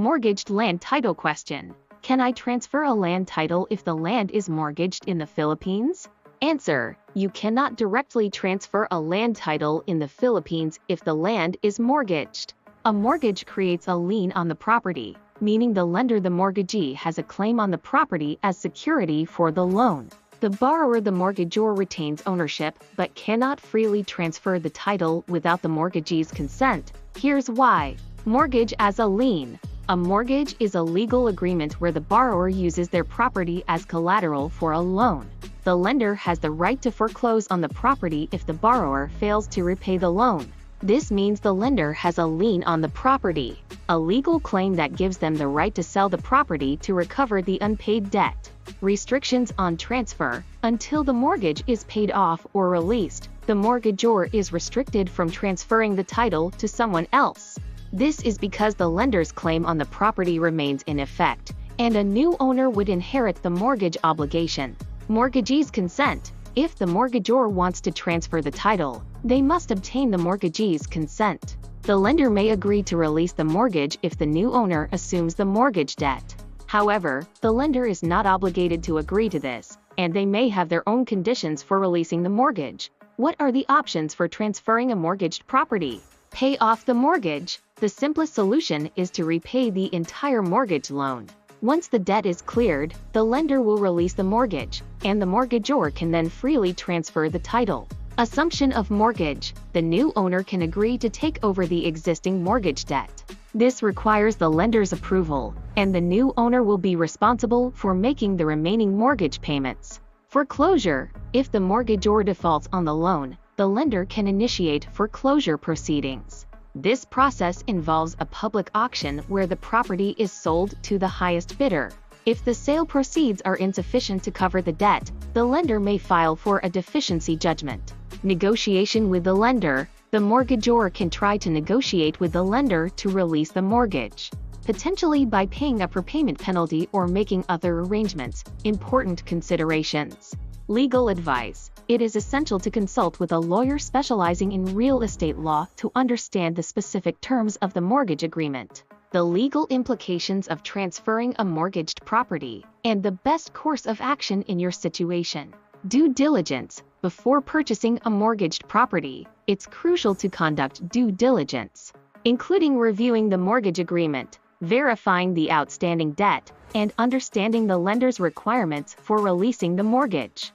Mortgaged land title question. Can I transfer a land title if the land is mortgaged in the Philippines? Answer: you cannot directly transfer a land title in the Philippines if the land is mortgaged. A mortgage creates a lien on the property, meaning the lender, the mortgagee, has a claim on the property as security for the loan. The borrower, the mortgagor, retains ownership but cannot freely transfer the title without the mortgagee's consent. Here's why. Mortgage as a lien. A mortgage is a legal agreement where the borrower uses their property as collateral for a loan. The lender has the right to foreclose on the property if the borrower fails to repay the loan. This means the lender has a lien on the property, a legal claim that gives them the right to sell the property to recover the unpaid debt. Restrictions on transfer. Until the mortgage is paid off or released, the mortgagor is restricted from transferring the title to someone else. This is because the lender's claim on the property remains in effect, and a new owner would inherit the mortgage obligation. Mortgagee's consent. If the mortgagor wants to transfer the title, they must obtain the mortgagee's consent. The lender may agree to release the mortgage if the new owner assumes the mortgage debt. However, the lender is not obligated to agree to this, and they may have their own conditions for releasing the mortgage. What are the options for transferring a mortgaged property? Pay off the mortgage. The simplest solution is to repay the entire mortgage loan. Once the debt is cleared, the lender will release the mortgage, and the mortgagor can then freely transfer the title. Assumption of mortgage. The new owner can agree to take over the existing mortgage debt. This requires the lender's approval, and the new owner will be responsible for making the remaining mortgage payments. Foreclosure. If the mortgagor defaults on the loan, the lender can initiate foreclosure proceedings. This process involves a public auction where the property is sold to the highest bidder. If the sale proceeds are insufficient to cover the debt, the lender may file for a deficiency judgment. Negotiation with the lender. The mortgagor can try to negotiate with the lender to release the mortgage, potentially by paying a prepayment penalty or making other arrangements. Important considerations. Legal advice. It is essential to consult with a lawyer specializing in real estate law to understand the specific terms of the mortgage agreement, the legal implications of transferring a mortgaged property, and the best course of action in your situation. Due diligence. Before purchasing a mortgaged property, it's crucial to conduct due diligence, including reviewing the mortgage agreement, verifying the outstanding debt, and understanding the lender's requirements for releasing the mortgage.